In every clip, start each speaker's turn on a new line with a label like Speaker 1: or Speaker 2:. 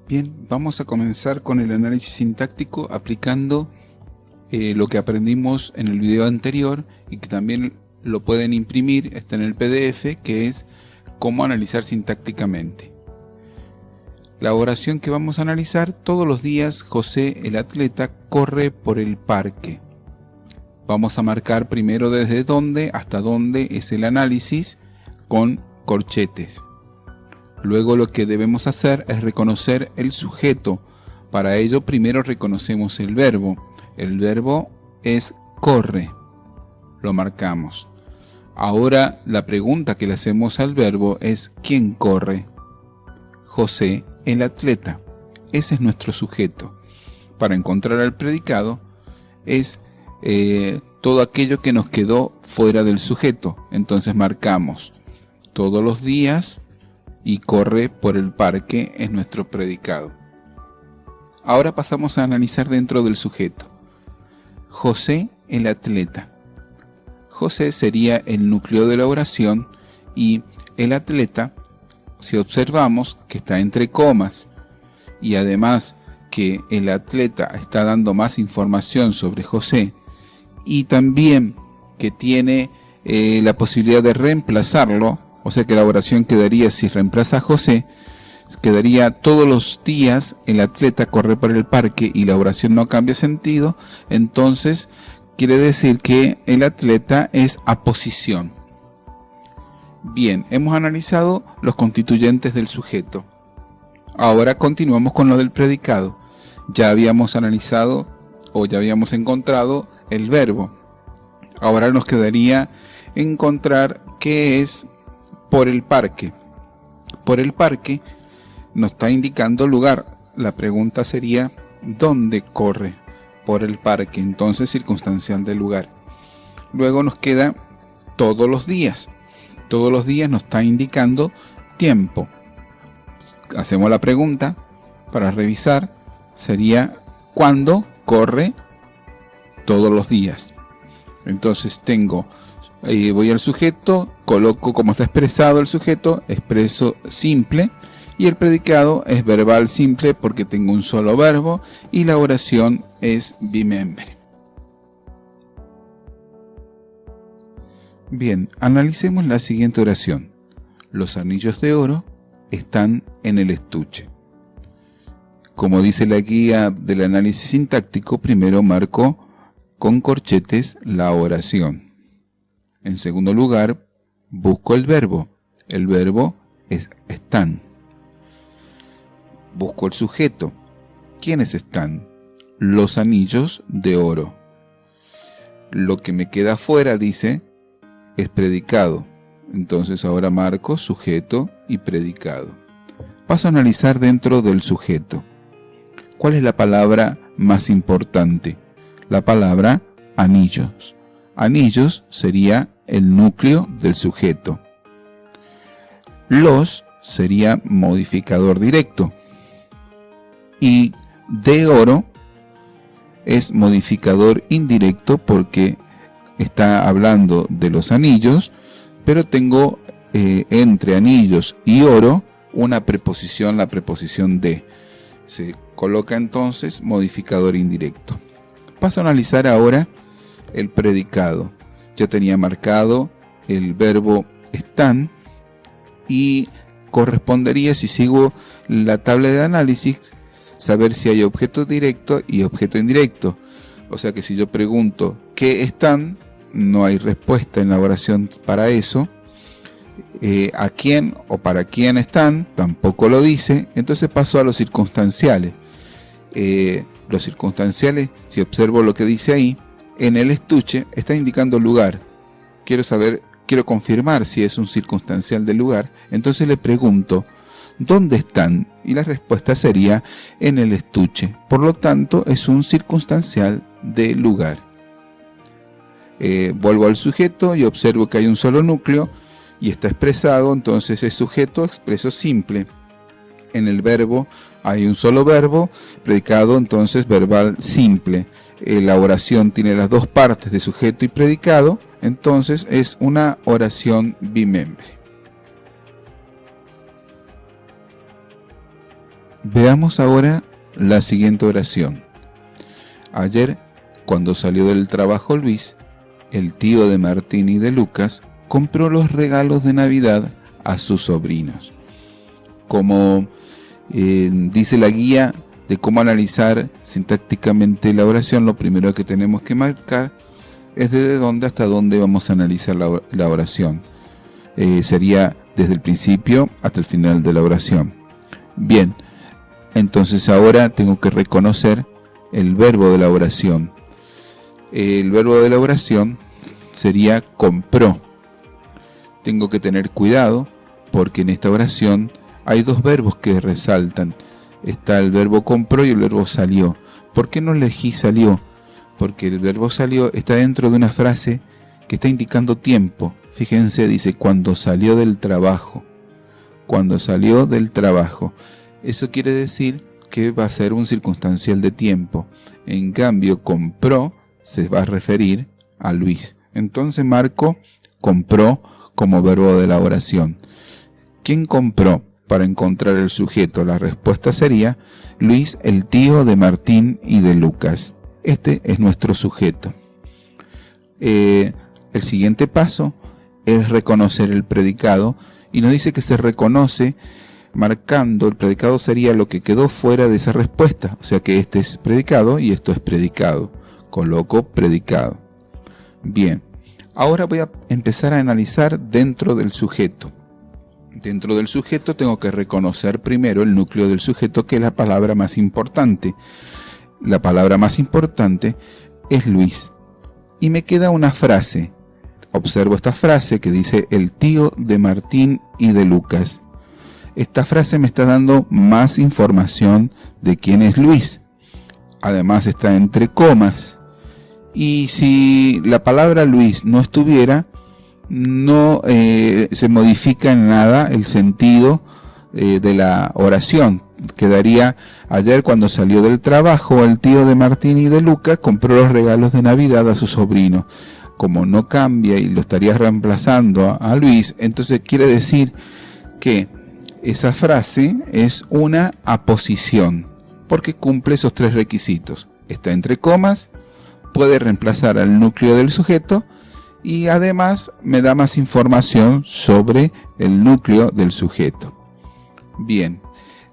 Speaker 1: Bien, vamos a comenzar con el análisis sintáctico aplicando lo que aprendimos en el video anterior y que también lo pueden imprimir, está en el PDF, que es cómo analizar sintácticamente. La oración que vamos a analizar: todos los días José el atleta corre por el parque. Vamos a marcar primero desde dónde hasta dónde es el análisis con corchetes. Luego lo que debemos hacer es reconocer el sujeto. Para ello primero reconocemos el verbo. El verbo es corre. Lo marcamos. Ahora la pregunta que le hacemos al verbo es ¿quién corre? José el atleta. Ese es nuestro sujeto. Para encontrar al predicado es todo aquello que nos quedó fuera del sujeto. Entonces marcamos todos los días y corre por el parque es nuestro predicado. Ahora pasamos a analizar dentro del sujeto. José el atleta. José sería el núcleo de la oración y el atleta, si observamos que está entre comas y además que el atleta está dando más información sobre José y también que tiene la posibilidad de reemplazarlo, o sea que la oración quedaría, si reemplaza a José, quedaría todos los días el atleta corre por el parque y la oración no cambia sentido. Entonces quiere decir que el atleta es aposición. Bien, hemos analizado los constituyentes del sujeto. Ahora continuamos con lo del predicado. Ya habíamos analizado o ya habíamos encontrado el verbo. Ahora nos quedaría encontrar qué es por el parque. Por el parque nos está indicando lugar. La pregunta sería ¿dónde corre? Por el parque, entonces circunstancial del lugar. Luego nos queda todos los días. Todos los días nos está indicando tiempo. Hacemos la pregunta para revisar. Sería ¿cuándo corre todos los días? Entonces tengo, voy al sujeto, coloco como está expresado el sujeto, expreso simple, y el predicado es verbal simple porque tengo un solo verbo y la oración es bimembre. Bien, analicemos la siguiente oración. Los anillos de oro están en el estuche. Como dice la guía del análisis sintáctico, primero marco con corchetes la oración. En segundo lugar, busco el verbo. El verbo es están. Busco el sujeto. ¿Quiénes están? Los anillos de oro. Lo que me queda fuera, dice, es predicado. Entonces ahora marco sujeto y predicado. Paso a analizar dentro del sujeto. ¿Cuál es la palabra más importante? La palabra anillos. Anillos sería el núcleo del sujeto. Los sería modificador directo. Y de oro es modificador indirecto porque está hablando de los anillos, pero tengo entre anillos y oro una preposición, la preposición de. Se coloca entonces modificador indirecto. Paso a analizar ahora el predicado. Ya tenía marcado el verbo están y correspondería, si sigo la tabla de análisis, saber si hay objeto directo y objeto indirecto. O sea que si yo pregunto ¿qué están? No hay respuesta en la oración para eso. ¿A quién o para quién están? Tampoco lo dice. Entonces paso a los circunstanciales. Los circunstanciales, si observo lo que dice ahí, en el estuche está indicando lugar. Quiero confirmar si es un circunstancial del lugar. Entonces le pregunto ¿dónde están? Y la respuesta sería en el estuche. Por lo tanto, es un circunstancial de lugar. Vuelvo al sujeto y observo que hay un solo núcleo y está expresado, entonces es sujeto expreso simple. En el verbo hay un solo verbo, predicado entonces verbal simple. La oración tiene las dos partes de sujeto y predicado, entonces es una oración bimembre. Veamos ahora la siguiente oración. Ayer, cuando salió del trabajo Luis, el tío de Martín y de Lucas, compró los regalos de Navidad a sus sobrinos. Como dice la guía de cómo analizar sintácticamente la oración, lo primero que tenemos que marcar es desde dónde hasta dónde vamos a analizar la oración. Sería desde el principio hasta el final de la oración. Bien, entonces ahora tengo que reconocer el verbo de la oración. El verbo de la oración sería compró. Tengo que tener cuidado porque en esta oración hay dos verbos que resaltan. Está el verbo compró y el verbo salió. ¿Por qué no elegí salió? Porque el verbo salió está dentro de una frase que está indicando tiempo. Fíjense, dice cuando salió del trabajo. Cuando salió del trabajo. Eso quiere decir que va a ser un circunstancial de tiempo. En cambio, compró se va a referir a Luis. Entonces marco compró como verbo de la oración. ¿Quién compró? Para encontrar el sujeto, la respuesta sería Luis, el tío de Martín y de Lucas. Este es nuestro sujeto. El siguiente paso es reconocer el predicado y nos dice que se reconoce marcando, el predicado sería lo que quedó fuera de esa respuesta, o sea que este es predicado y esto es predicado. Coloco predicado. Bien, ahora voy a empezar a analizar dentro del sujeto. Dentro del sujeto tengo que reconocer primero el núcleo del sujeto, que es la palabra más importante. La palabra más importante es Luis. Y me queda una frase. Observo esta frase que dice el tío de Martín y de Lucas. Esta frase me está dando más información de quién es Luis. Además está entre comas. Y si la palabra Luis no estuviera, no se modifica en nada el sentido de la oración. Quedaría ayer cuando salió del trabajo el tío de Martín y de Lucas compró los regalos de Navidad a su sobrino. Como no cambia y lo estaría reemplazando a Luis, entonces quiere decir que esa frase es una aposición porque cumple esos tres requisitos. Está entre comas, puede reemplazar al núcleo del sujeto y además me da más información sobre el núcleo del sujeto. Bien,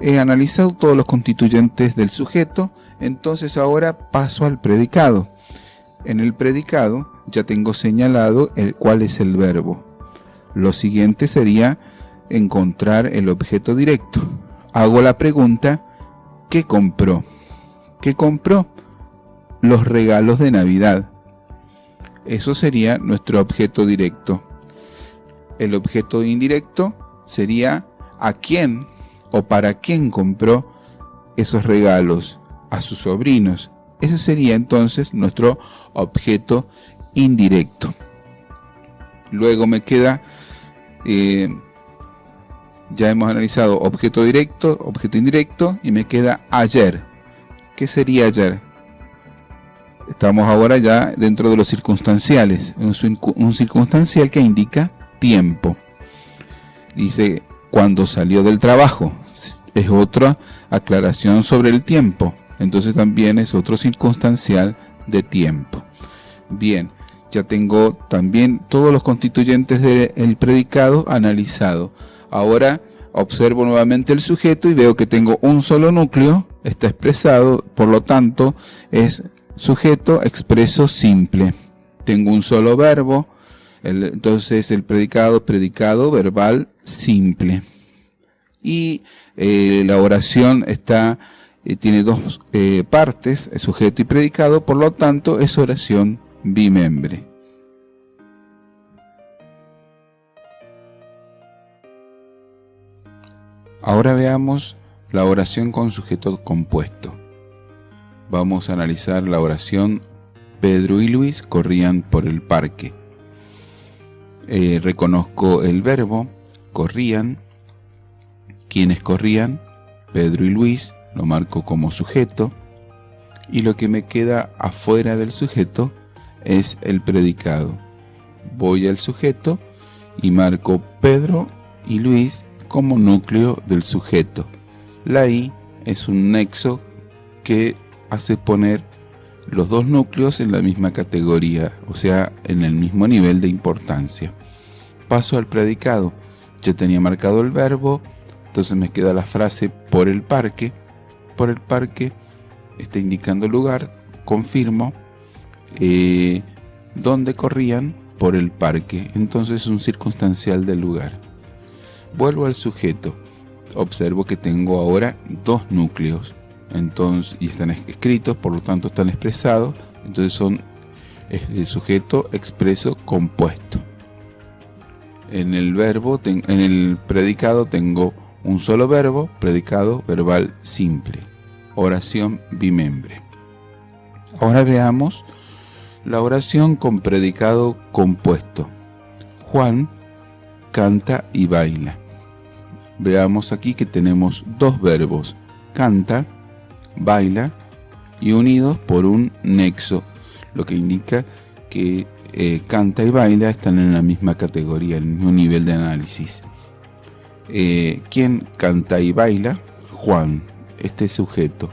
Speaker 1: he analizado todos los constituyentes del sujeto, entonces ahora paso al predicado. En el predicado ya tengo señalado cuál es el verbo. Lo siguiente sería encontrar el objeto directo. Hago la pregunta, ¿qué compró? ¿Qué compró? Los regalos de Navidad. Eso sería nuestro objeto directo. El objeto indirecto sería a quién o para quién compró esos regalos, a sus sobrinos. Ese sería entonces nuestro objeto indirecto. Luego me queda, ya hemos analizado objeto directo, objeto indirecto y me queda ayer. ¿Qué sería ayer? Estamos ahora ya dentro de los circunstanciales, un circunstancial que indica tiempo. Dice cuando salió del trabajo, es otra aclaración sobre el tiempo, entonces también es otro circunstancial de tiempo. Bien, ya tengo también todos los constituyentes del predicado analizado. Ahora observo nuevamente el sujeto y veo que tengo un solo núcleo, está expresado, por lo tanto es sujeto expreso simple. Tengo un solo verbo, entonces el predicado verbal simple. Y la oración tiene dos partes, sujeto y predicado, por lo tanto es oración bimembre. Ahora veamos la oración con sujeto compuesto. Vamos a analizar la oración Pedro y Luis corrían por el parque. Reconozco el verbo, corrían. ¿Quiénes corrían? Pedro y Luis, lo marco como sujeto. Y lo que me queda afuera del sujeto es el predicado. Voy al sujeto y marco Pedro y Luis como núcleo del sujeto. La I es un nexo que hace poner los dos núcleos en la misma categoría, o sea, en el mismo nivel de importancia. Paso al predicado. Ya tenía marcado el verbo, entonces me queda la frase por el parque. Por el parque está indicando el lugar, confirmo. ¿Dónde corrían? Por el parque. Entonces es un circunstancial del lugar. Vuelvo al sujeto. Observo que tengo ahora dos núcleos. Entonces, y están escritos, por lo tanto están expresados. Entonces son el sujeto expreso compuesto. En el verbo, en el predicado tengo un solo verbo, predicado verbal simple. Oración bimembre. Ahora veamos la oración con predicado compuesto. Juan canta y baila. Veamos aquí que tenemos dos verbos, canta, baila, y unidos por un nexo, lo que indica que canta y baila están en la misma categoría, en el mismo nivel de análisis. ¿Quién canta y baila? Juan, este sujeto.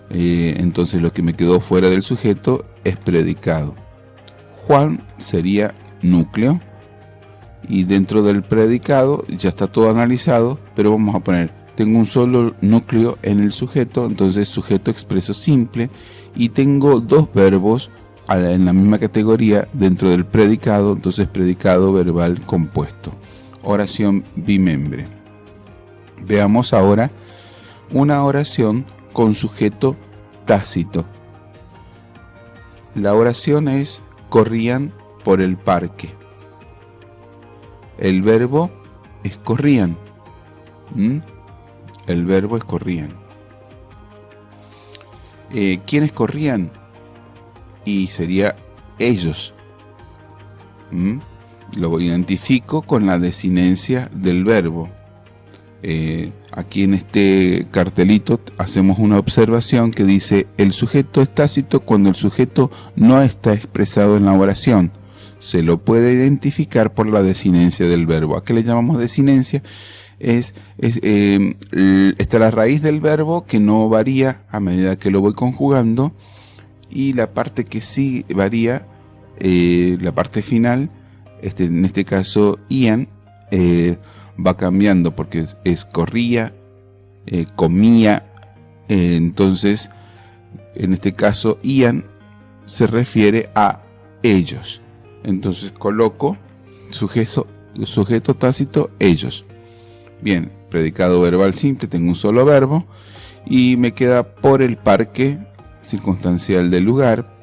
Speaker 1: Entonces lo que me quedó fuera del sujeto es predicado. Juan sería núcleo, y dentro del predicado ya está todo analizado, pero vamos a poner, tengo un solo núcleo en el sujeto, entonces sujeto expreso simple, y tengo dos verbos en la misma categoría dentro del predicado, entonces predicado verbal compuesto. Oración bimembre. Veamos ahora una oración con sujeto tácito. La oración es corrían por el parque. El verbo es corrían. El verbo es corrían. ¿Quiénes corrían? Y sería ellos. Lo identifico con la desinencia del verbo. Aquí en este cartelito hacemos una observación que dice: el sujeto es tácito cuando el sujeto no está expresado en la oración. Se lo puede identificar por la desinencia del verbo. ¿A qué le llamamos desinencia? Está la raíz del verbo que no varía a medida que lo voy conjugando, y la parte que sí varía, la parte final, en este caso Ian, va cambiando porque es corría, comía, entonces en este caso Ian se refiere a ellos. Entonces coloco sujeto tácito ellos. Bien, predicado verbal simple, tengo un solo verbo y me queda por el parque, circunstancial del lugar.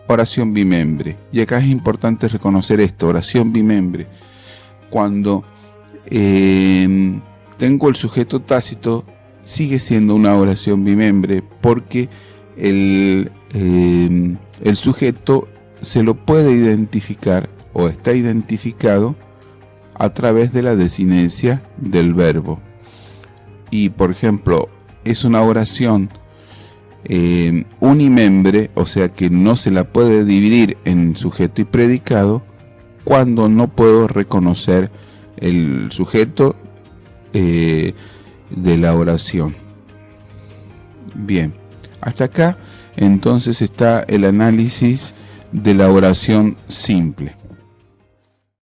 Speaker 1: Oración bimembre. Y acá es importante reconocer esto, oración bimembre. Cuando tengo el sujeto tácito, sigue siendo una oración bimembre porque el sujeto se lo puede identificar o está identificado a través de la desinencia del verbo. Y por ejemplo, es una oración unimembre, o sea que no se la puede dividir en sujeto y predicado cuando no puedo reconocer el sujeto de la oración. Bien, hasta acá entonces está el análisis de la oración simple.